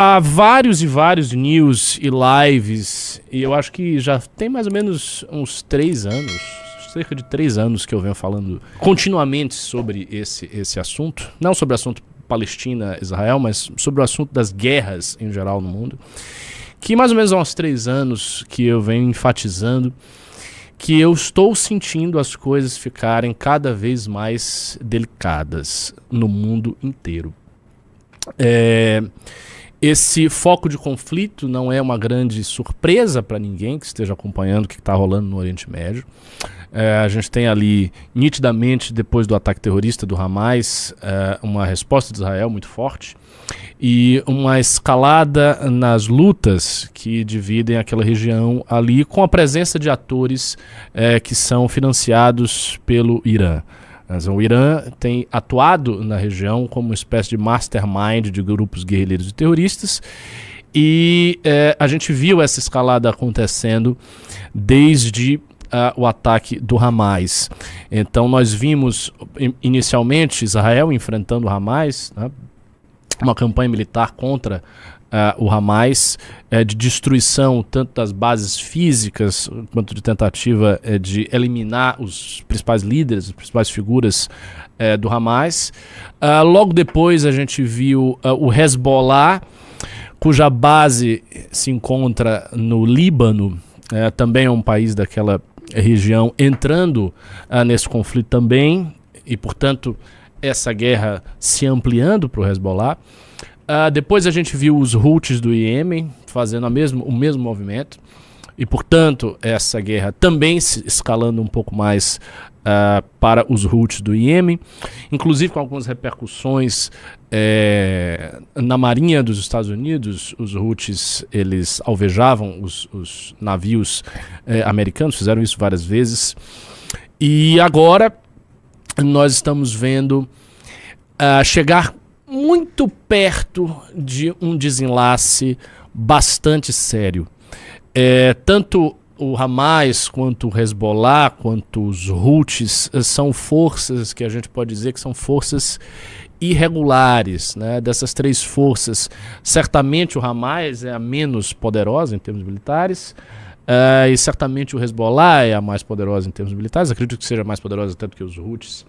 há vários e vários news e lives, e eu acho que já tem mais ou menos uns 3 anos, cerca de 3 anos que eu venho falando continuamente sobre esse assunto, não sobre o assunto Palestina-Israel, mas sobre o assunto das guerras em geral no mundo, que mais ou menos há uns 3 anos que eu venho enfatizando que eu estou sentindo as coisas ficarem cada vez mais delicadas no mundo inteiro. Esse foco de conflito não é uma grande surpresa para ninguém que esteja acompanhando o que está rolando no Oriente Médio. A gente tem ali, nitidamente, depois do ataque terrorista do Hamas, uma resposta de Israel muito forte e uma escalada nas lutas que dividem aquela região ali, com a presença de atores que são financiados pelo Irã. O Irã tem atuado na região como uma espécie de mastermind de grupos guerrilheiros e terroristas, e a gente viu essa escalada acontecendo desde o ataque do Hamas. Então nós vimos inicialmente Israel enfrentando o Hamas, né, uma campanha militar contra o Hamas, de destruição tanto das bases físicas quanto de tentativa de eliminar os principais líderes, as principais figuras do Hamas. Logo depois a gente viu o Hezbollah, cuja base se encontra no Líbano, também é um país daquela região, entrando nesse conflito também, e portanto essa guerra se ampliando para o Hezbollah. Depois a gente viu os Houthis do Iêmen fazendo o mesmo movimento, e portanto essa guerra também se escalando um pouco mais para os Houthis do Iêmen, inclusive com algumas repercussões na Marinha dos Estados Unidos. Os Houthis, eles alvejavam os navios americanos, fizeram isso várias vezes, e agora nós estamos vendo chegar muito perto de um desenlace bastante sério. Tanto o Hamas, quanto o Hezbollah, quanto os Houthis são forças que a gente pode dizer que são forças irregulares, né? Dessas 3 forças, certamente o Hamas é a menos poderosa em termos militares, e certamente o Hezbollah é a mais poderosa em termos militares, acredito que seja mais poderosa até do que os Houthis.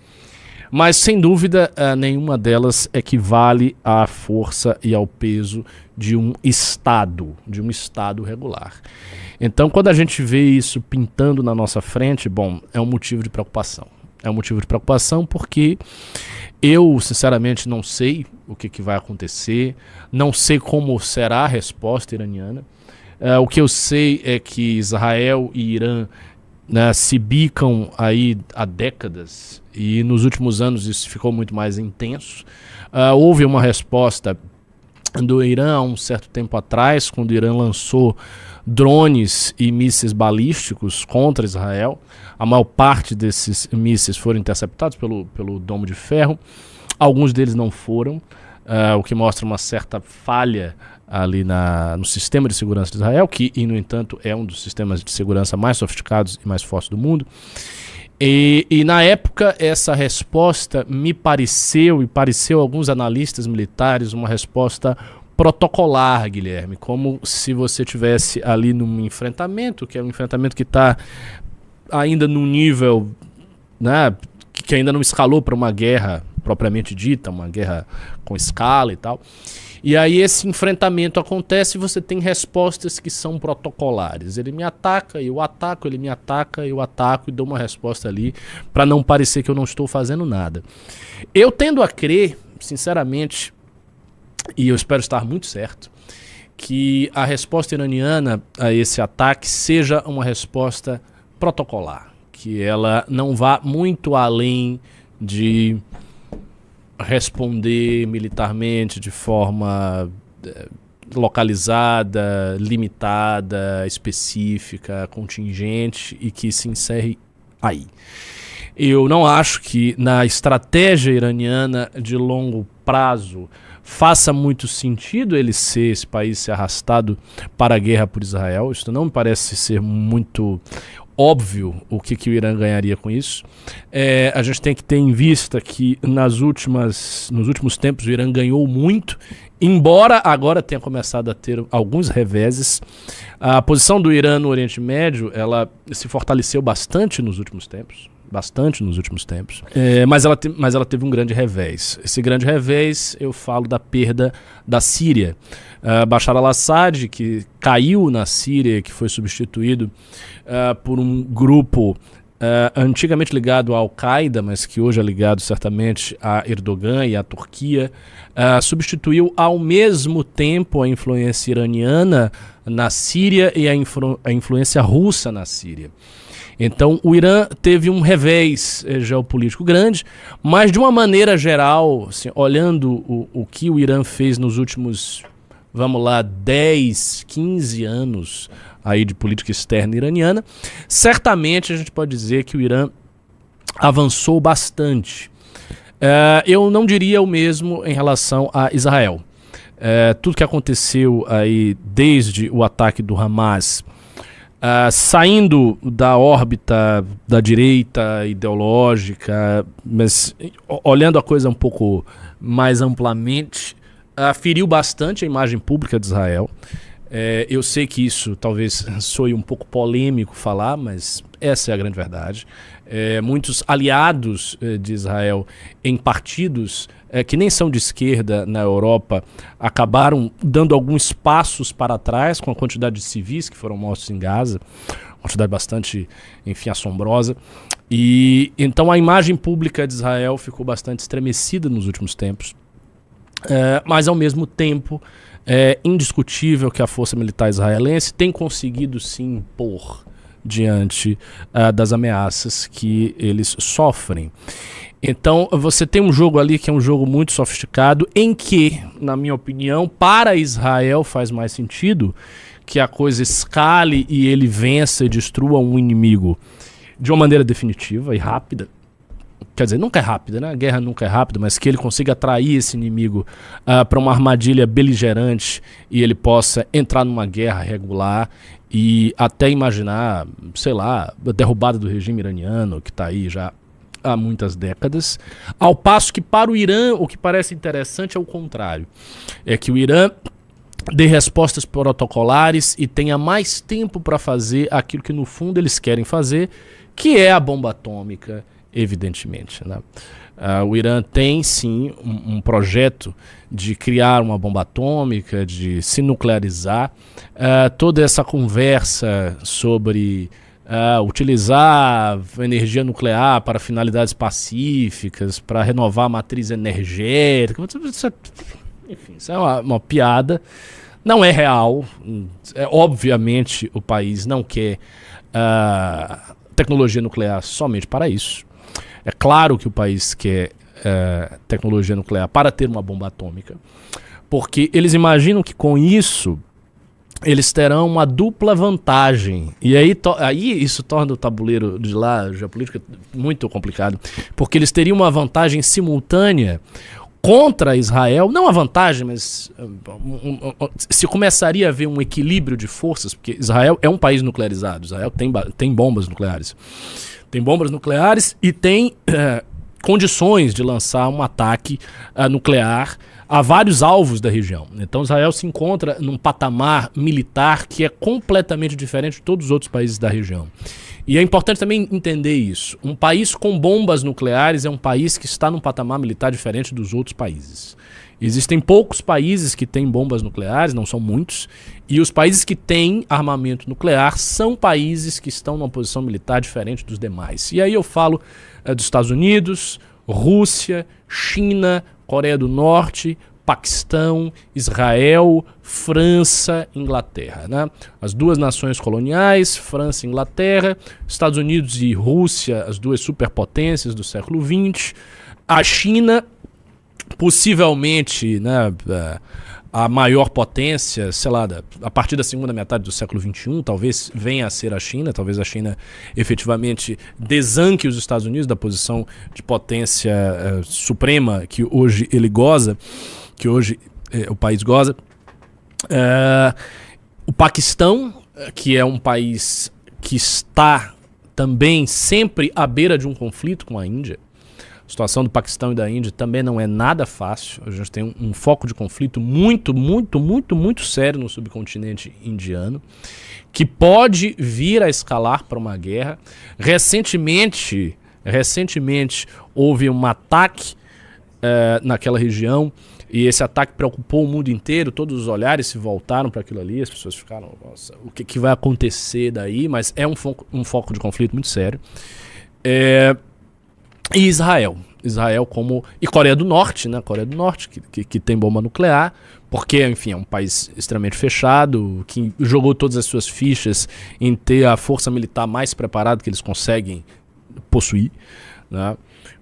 Mas, sem dúvida, nenhuma delas equivale à força e ao peso de um Estado regular. Então, quando a gente vê isso pintando na nossa frente, bom, é um motivo de preocupação. É um motivo de preocupação porque eu, sinceramente, não sei o que vai acontecer, não sei como será a resposta iraniana. O que eu sei é que Israel e Irã, né, se bicam aí há décadas, e nos últimos anos isso ficou muito mais intenso. Houve uma resposta do Irã há um certo tempo atrás, quando o Irã lançou drones e mísseis balísticos contra Israel. A maior parte desses mísseis foram interceptados pelo Domo de Ferro, alguns deles não foram, o que mostra uma certa falha ali no sistema de segurança de Israel, que, no entanto, é um dos sistemas de segurança mais sofisticados e mais fortes do mundo. E na época, essa resposta me pareceu, e pareceu a alguns analistas militares, uma resposta protocolar, Guilherme, como se você tivesse ali num enfrentamento, que é um enfrentamento que está ainda num nível, né, que ainda não escalou para uma guerra propriamente dita, uma guerra com escala e tal. E aí esse enfrentamento acontece e você tem respostas que são protocolares. Ele me ataca, eu ataco, ele me ataca, eu ataco e dou uma resposta ali para não parecer que eu não estou fazendo nada. Eu tendo a crer, sinceramente, e eu espero estar muito certo, que a resposta iraniana a esse ataque seja uma resposta protocolar, que ela não vá muito além de responder militarmente de forma localizada, limitada, específica, contingente, e que se encerre aí. Eu não acho que na estratégia iraniana de longo prazo faça muito sentido esse país ser arrastado para a guerra por Israel. Isso não me parece ser muito óbvio o que o Irã ganharia com isso. A gente tem que ter em vista que nos últimos tempos o Irã ganhou muito, embora agora tenha começado a ter alguns reveses. A posição do Irã no Oriente Médio, ela se fortaleceu bastante nos últimos tempos. Mas ela teve um grande revés. Esse grande revés, eu falo da perda da Síria. Bashar al-Assad, que caiu na Síria, que foi substituído por um grupo antigamente ligado à Al-Qaeda, mas que hoje é ligado certamente a Erdogan e à Turquia, substituiu ao mesmo tempo a influência iraniana na Síria e a influência russa na Síria. Então o Irã teve um revés geopolítico grande, mas de uma maneira geral, assim, olhando o que o Irã fez nos últimos, 10, 15 anos aí de política externa iraniana, certamente a gente pode dizer que o Irã avançou bastante. Eu não diria o mesmo em relação a Israel. Tudo que aconteceu aí desde o ataque do Hamas, saindo da órbita da direita ideológica, mas olhando a coisa um pouco mais amplamente, feriu bastante a imagem pública de Israel. Eu sei que isso talvez soe um pouco polêmico falar, mas essa é a grande verdade. Muitos aliados de Israel em partidos que nem são de esquerda na Europa acabaram dando alguns passos para trás com a quantidade de civis que foram mortos em Gaza, uma quantidade bastante, enfim, assombrosa. E então a imagem pública de Israel ficou bastante estremecida nos últimos tempos. Mas ao mesmo tempo é indiscutível que a força militar israelense tem conseguido se impor diante das ameaças que eles sofrem. Então você tem um jogo ali que é um jogo muito sofisticado, em que, na minha opinião, para Israel faz mais sentido que a coisa escale e ele vença e destrua um inimigo de uma maneira definitiva e rápida. Quer dizer, nunca é rápida, né? A guerra nunca é rápida, mas que ele consiga atrair esse inimigo para uma armadilha beligerante e ele possa entrar numa guerra regular e até imaginar, sei lá, a derrubada do regime iraniano, que está aí já há muitas décadas. Ao passo que para o Irã, o que parece interessante é o contrário. É que o Irã dê respostas protocolares e tenha mais tempo para fazer aquilo que no fundo eles querem fazer, que é a bomba atômica, evidentemente, né? O Irã tem sim um projeto de criar uma bomba atômica, de se nuclearizar. Toda essa conversa sobre utilizar energia nuclear para finalidades pacíficas, para renovar a matriz energética, enfim, isso é uma piada, não é real. Obviamente o país não quer tecnologia nuclear somente para isso. É claro que o país quer tecnologia nuclear para ter uma bomba atômica, porque eles imaginam que com isso eles terão uma dupla vantagem. E aí isso torna o tabuleiro de lá, geopolítica, muito complicado, porque eles teriam uma vantagem simultânea contra Israel, não a vantagem, mas se começaria a haver um equilíbrio de forças, porque Israel é um país nuclearizado, Israel tem bombas nucleares. Tem bombas nucleares e tem condições de lançar um ataque nuclear a vários alvos da região. Então Israel se encontra num patamar militar que é completamente diferente de todos os outros países da região. E é importante também entender isso. Um país com bombas nucleares é um país que está num patamar militar diferente dos outros países. Existem poucos países que têm bombas nucleares, não são muitos, e os países que têm armamento nuclear são países que estão numa posição militar diferente dos demais. E aí eu falo dos Estados Unidos, Rússia, China, Coreia do Norte, Paquistão, Israel, França, Inglaterra, né? As duas nações coloniais, França e Inglaterra, Estados Unidos e Rússia, as duas superpotências do século XX, a China, possivelmente, né, a maior potência, sei lá, a partir da segunda metade do século XXI, talvez venha a ser a China, talvez a China efetivamente desanque os Estados Unidos da posição de potência suprema que hoje ele goza, que hoje o país goza. O Paquistão, que é um país que está também sempre à beira de um conflito com a Índia. A situação do Paquistão e da Índia também não é nada fácil. A gente tem um foco de conflito muito sério no subcontinente indiano, que pode vir a escalar para uma guerra. Recentemente houve um ataque naquela região, e esse ataque preocupou o mundo inteiro, todos os olhares se voltaram para aquilo ali, as pessoas ficaram, nossa, o que vai acontecer daí? Mas é um foco de conflito muito sério. E Israel como... E Coreia do Norte, né? Coreia do Norte, que tem bomba nuclear, porque, enfim, é um país extremamente fechado, que jogou todas as suas fichas em ter a força militar mais preparada que eles conseguem possuir, né?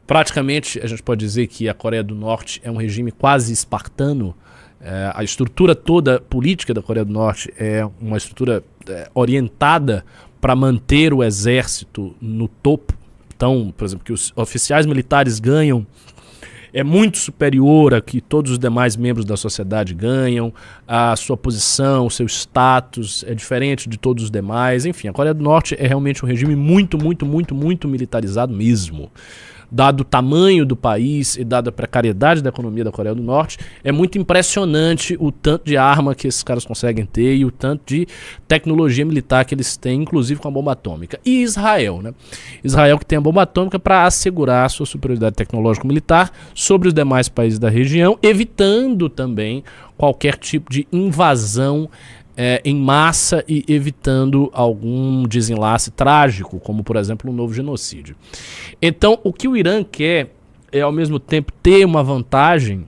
Praticamente, a gente pode dizer que a Coreia do Norte é um regime quase espartano. A estrutura toda política da Coreia do Norte é uma estrutura orientada para manter o exército no topo. Então, por exemplo, que os oficiais militares ganham é muito superior a que todos os demais membros da sociedade ganham, a sua posição, o seu status é diferente de todos os demais. Enfim, a Coreia do Norte é realmente um regime muito militarizado mesmo. Dado o tamanho do país e dada a precariedade da economia da Coreia do Norte, é muito impressionante o tanto de arma que esses caras conseguem ter e o tanto de tecnologia militar que eles têm, inclusive com a bomba atômica. E Israel, né? Israel que tem a bomba atômica para assegurar a sua superioridade tecnológico-militar sobre os demais países da região, evitando também qualquer tipo de invasão em massa e evitando algum desenlace trágico, como, por exemplo, um novo genocídio. Então, o que o Irã quer é, ao mesmo tempo, ter uma vantagem,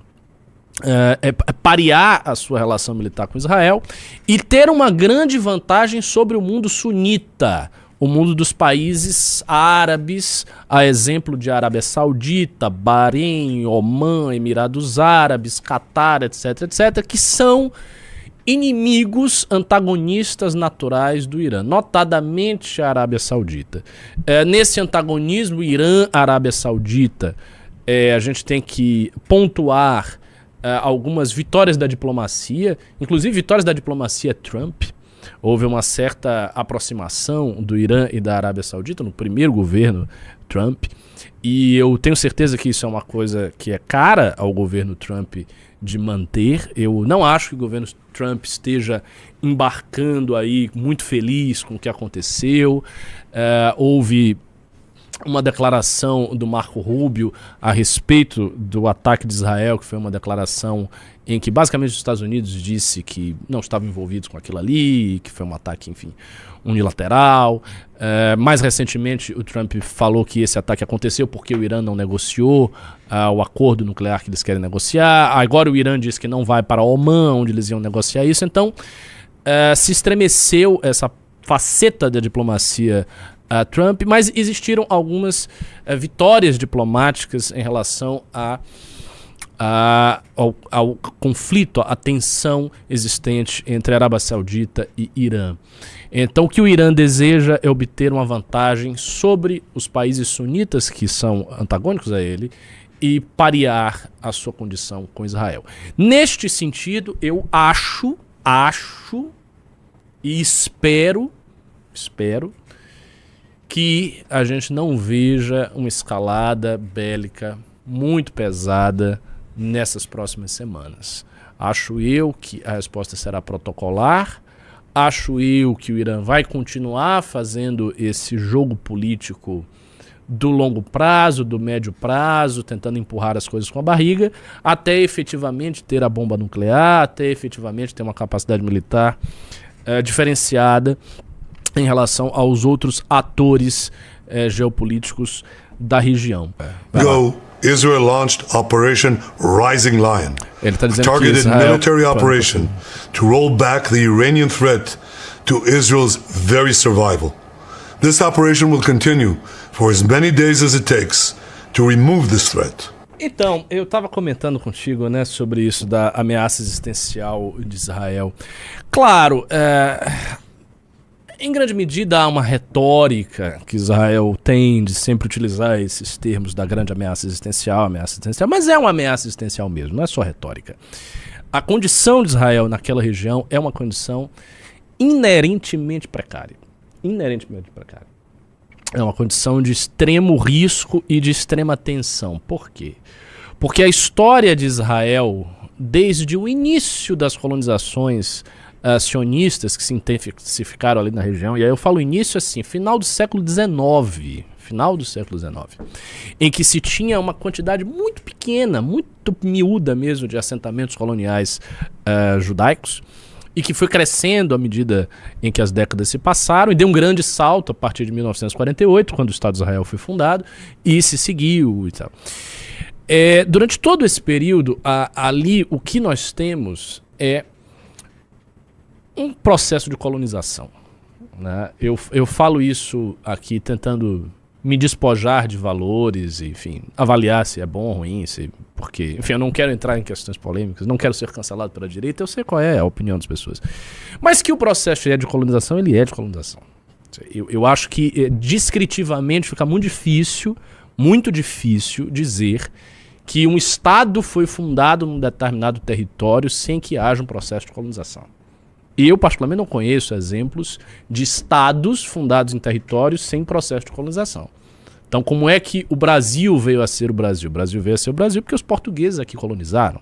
parear a sua relação militar com Israel e ter uma grande vantagem sobre o mundo sunita, o mundo dos países árabes, a exemplo de Arábia Saudita, Bahrein, Omã, Emirados Árabes, Catar, etc., que são inimigos antagonistas naturais do Irã, notadamente a Arábia Saudita. Nesse antagonismo Irã-Arábia Saudita, a gente tem que pontuar algumas vitórias da diplomacia, inclusive vitórias da diplomacia Trump. Houve uma certa aproximação do Irã e da Arábia Saudita no primeiro governo Trump, e eu tenho certeza que isso é uma coisa que é cara ao governo Trump de manter. Eu não acho que o governo Trump esteja embarcando aí muito feliz com o que aconteceu. Houve uma declaração do Marco Rubio a respeito do ataque de Israel, que foi uma declaração em que basicamente os Estados Unidos disse que não estavam envolvidos com aquilo ali, que foi um ataque, enfim, unilateral. Mais recentemente o Trump falou que esse ataque aconteceu porque o Irã não negociou o acordo nuclear que eles querem negociar. Agora o Irã diz que não vai para Omã, onde eles iam negociar isso. Então se estremeceu essa faceta da diplomacia Trump, mas existiram algumas vitórias diplomáticas em relação ao conflito, à tensão existente entre Arábia Saudita e Irã. Então o que o Irã deseja é obter uma vantagem sobre os países sunitas que são antagônicos a ele e parear a sua condição com Israel. Neste sentido, eu acho e espero que a gente não veja uma escalada bélica muito pesada nessas próximas semanas. Acho eu que a resposta será protocolar, acho eu que o Irã vai continuar fazendo esse jogo político do longo prazo, do médio prazo, tentando empurrar as coisas com a barriga, até efetivamente ter a bomba nuclear, até efetivamente ter uma capacidade militar diferenciada em relação aos outros atores geopolíticos da região. Go, Israel launched Operation Rising Lion, Ele tá a dizendo que targeted Israel military operation to roll back the Iranian threat to Israel's very survival. This operation will continue for as many days as it takes to remove this threat. Então, eu estava comentando contigo, né, sobre isso da ameaça existencial de Israel. Claro, em grande medida há uma retórica que Israel tem de sempre utilizar esses termos da grande ameaça existencial, mas é uma ameaça existencial mesmo, não é só retórica. A condição de Israel naquela região é uma condição inerentemente precária. É uma condição de extremo risco e de extrema tensão. Por quê? Porque a história de Israel, desde o início das colonizações sionistas que se intensificaram ali na região, e aí eu falo início assim, final do século XIX, em que se tinha uma quantidade muito pequena, muito miúda mesmo de assentamentos coloniais judaicos, e que foi crescendo à medida em que as décadas se passaram, e deu um grande salto a partir de 1948, quando o Estado de Israel foi fundado, e se seguiu e tal. Durante todo esse período, ali o que nós temos é um processo de colonização, né? Eu falo isso aqui tentando me despojar de valores, enfim, avaliar se é bom ou ruim, porque, enfim, eu não quero entrar em questões polêmicas, não quero ser cancelado pela direita, eu sei qual é a opinião das pessoas. Mas que o processo é de colonização, ele é de colonização. Eu acho que descritivamente fica muito difícil dizer que um Estado foi fundado num determinado território sem que haja um processo de colonização. E eu, particularmente, não conheço exemplos de estados fundados em territórios sem processo de colonização. Então, como é que o Brasil veio a ser o Brasil? O Brasil veio a ser o Brasil porque os portugueses aqui colonizaram.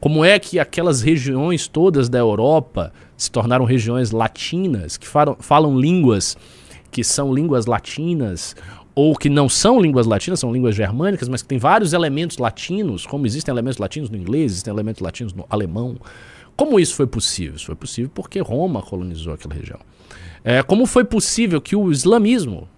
Como é que aquelas regiões todas da Europa se tornaram regiões latinas, que falam línguas que são línguas latinas, ou que não são línguas latinas, são línguas germânicas, mas que tem vários elementos latinos, como existem elementos latinos no inglês, existem elementos latinos no alemão. Como isso foi possível? Isso foi possível porque Roma colonizou aquela região. Como foi possível que o islamismo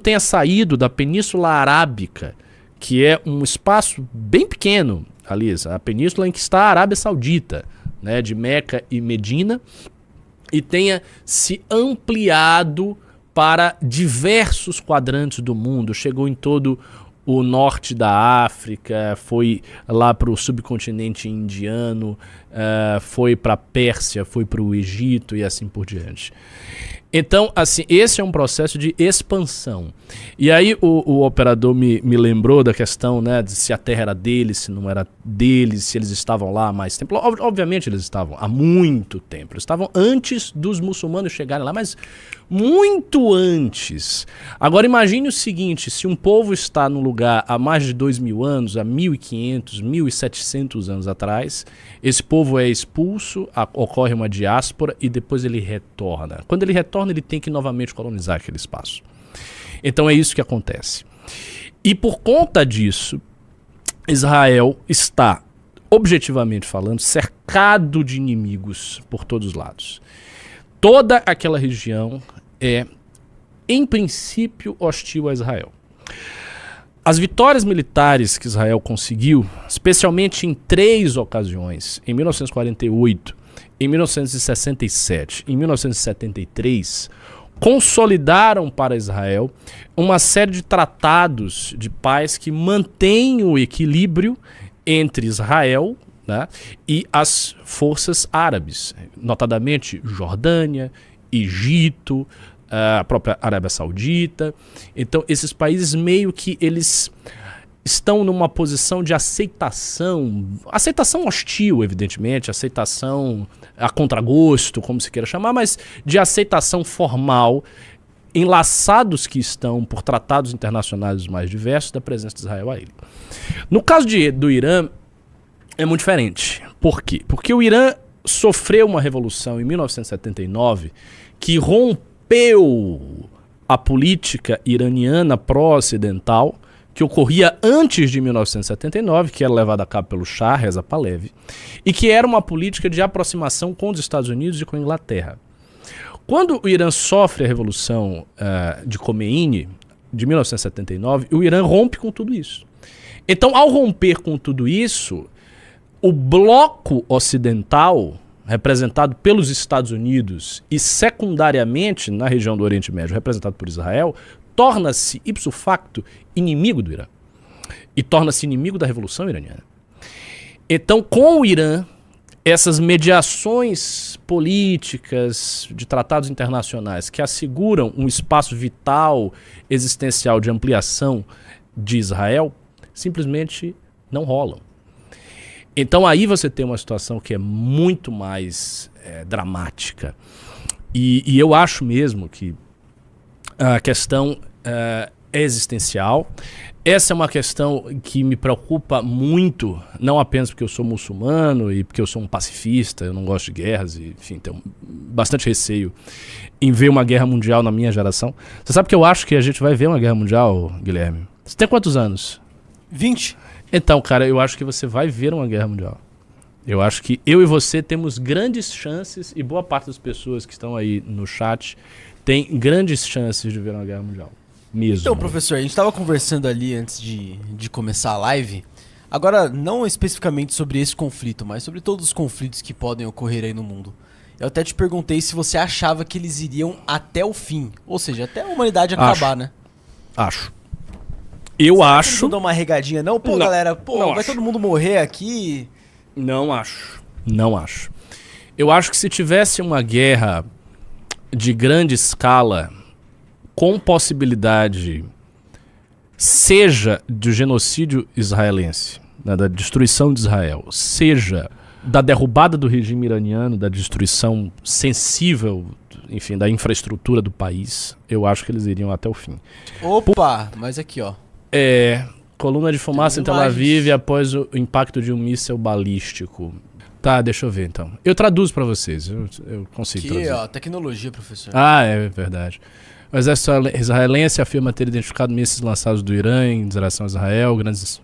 tenha saído da Península Arábica, que é um espaço bem pequeno, ali, a península em que está a Arábia Saudita, né, de Meca e Medina, e tenha se ampliado para diversos quadrantes do mundo, chegou em todo o norte da África, foi lá para o subcontinente indiano, foi para a Pérsia, foi para o Egito e assim por diante. Então, assim, esse é um processo de expansão. E aí o operador me lembrou da questão, né, de se a terra era deles, se não era deles, se eles estavam lá há mais tempo. Obviamente eles estavam há muito tempo. Eles estavam antes dos muçulmanos chegarem lá, mas muito antes. Agora imagine o seguinte, se um povo está no lugar há mais de 2.000 anos, há 1.500, 1.700 anos atrás, esse povo é expulso, ocorre uma diáspora e depois ele retorna. Quando ele retorna, ele tem que novamente colonizar aquele espaço. Então é isso que acontece. E por conta disso, Israel está, objetivamente falando, cercado de inimigos por todos os lados. Toda aquela região é, em princípio, hostil a Israel. As vitórias militares que Israel conseguiu, especialmente em 3 ocasiões, em 1948, em 1967 e em 1973, consolidaram para Israel uma série de tratados de paz que mantêm o equilíbrio entre Israel, né, e as forças árabes, notadamente Jordânia, Egito, a própria Arábia Saudita. Então esses países meio que eles estão numa posição de aceitação hostil, evidentemente, aceitação a contragosto, como se queira chamar, mas de aceitação formal, enlaçados que estão por tratados internacionais os mais diversos da presença de Israel a ele. No caso do Irã, é muito diferente. Por quê? Porque o Irã sofreu uma revolução em 1979 que rompeu a política iraniana pró-ocidental que ocorria antes de 1979, que era levada a cabo pelo Shah Reza Pahlavi, e que era uma política de aproximação com os Estados Unidos e com a Inglaterra. Quando o Irã sofre a revolução de Khomeini, de 1979, o Irã rompe com tudo isso. Então, ao romper com tudo isso, o bloco ocidental, representado pelos Estados Unidos e secundariamente na região do Oriente Médio, representado por Israel, torna-se, ipso facto, inimigo do Irã. E torna-se inimigo da Revolução Iraniana. Então, com o Irã, essas mediações políticas de tratados internacionais que asseguram um espaço vital, existencial de ampliação de Israel, simplesmente não rolam. Então aí você tem uma situação que é muito mais dramática. E eu acho mesmo que a questão existencial. Essa é uma questão que me preocupa muito, não apenas porque eu sou muçulmano e porque eu sou um pacifista, eu não gosto de guerras, e, enfim, tenho bastante receio em ver uma guerra mundial na minha geração. Você sabe que eu acho que a gente vai ver uma guerra mundial, Guilherme? Você tem quantos anos? 20. Então, cara, eu acho que você vai ver uma guerra mundial. Eu acho que eu e você temos grandes chances, e boa parte das pessoas que estão aí no chat tem grandes chances de ver uma guerra mundial. Mesmo. Então, professor, a gente estava conversando ali antes de começar a live. Agora, não especificamente sobre esse conflito, mas sobre todos os conflitos que podem ocorrer aí no mundo. Eu até te perguntei se você achava que eles iriam até o fim. Ou seja, até a humanidade acabar, né? Acho. Eu acho... Não dá uma regadinha, não? Pô, não, galera, pô, não vai acho. todo mundo morrer aqui? Não acho. Não acho. Eu acho que se tivesse uma guerra de grande escala, com possibilidade, seja do genocídio israelense, né, da destruição de Israel, seja da derrubada do regime iraniano, da destruição sensível, enfim, da infraestrutura do país, eu acho que eles iriam até o fim. Opa, mas aqui, ó. Coluna de fumaça em Tel Aviv após o impacto de um míssil balístico. Tá, deixa eu ver então. Eu traduzo pra vocês, eu consigo Aqui, traduzir. ó, tecnologia, professor. Ah, é verdade. O exército israelense afirma ter identificado mísseis lançados do Irã em direção a Israel. Grandes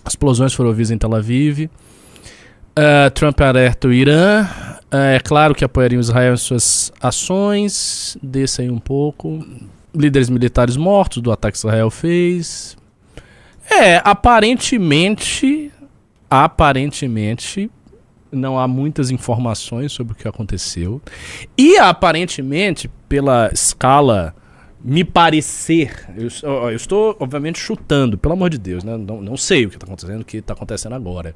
explosões foram ouvidas em Tel Aviv. Trump alerta o Irã. É claro que apoiariam Israel em suas ações. Desça aí um pouco. Líderes militares mortos do ataque que Israel fez. Aparentemente, não há muitas informações sobre o que aconteceu. E aparentemente, pela escala, me parecer... Eu estou, obviamente, chutando, pelo amor de Deus, né? Não sei o que está acontecendo, o que está acontecendo agora.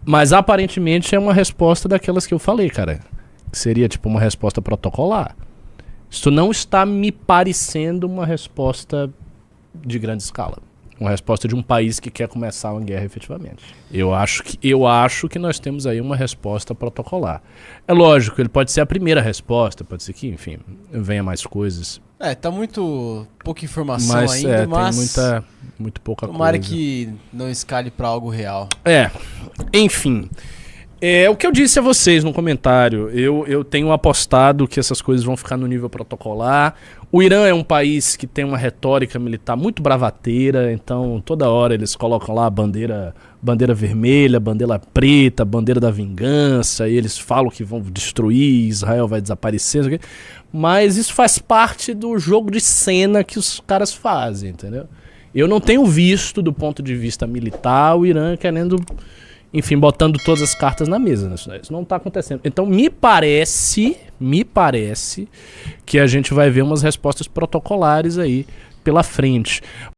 Mas aparentemente é uma resposta daquelas que eu falei, cara. Seria tipo uma resposta protocolar. Isso não está me parecendo uma resposta de grande escala. Uma resposta de um país que quer começar uma guerra efetivamente. Eu acho que nós temos aí uma resposta protocolar. É lógico, ele pode ser a primeira resposta, pode ser que, enfim, venha mais coisas. Tá muito pouca informação Mas ainda, mas... tem muito pouca Tomara coisa. que não escale pra algo real. Enfim... o que eu disse a vocês no comentário, eu tenho apostado que essas coisas vão ficar no nível protocolar. O Irã é um país que tem uma retórica militar muito bravateira, então toda hora eles colocam lá a bandeira vermelha, bandeira preta, bandeira da vingança, e eles falam que vão destruir, Israel vai desaparecer, mas isso faz parte do jogo de cena que os caras fazem, entendeu? Eu não tenho visto, do ponto de vista militar, o Irã querendo... Enfim, botando todas as cartas na mesa. Né? Isso não está acontecendo. Então, me parece que a gente vai ver umas respostas protocolares aí pela frente.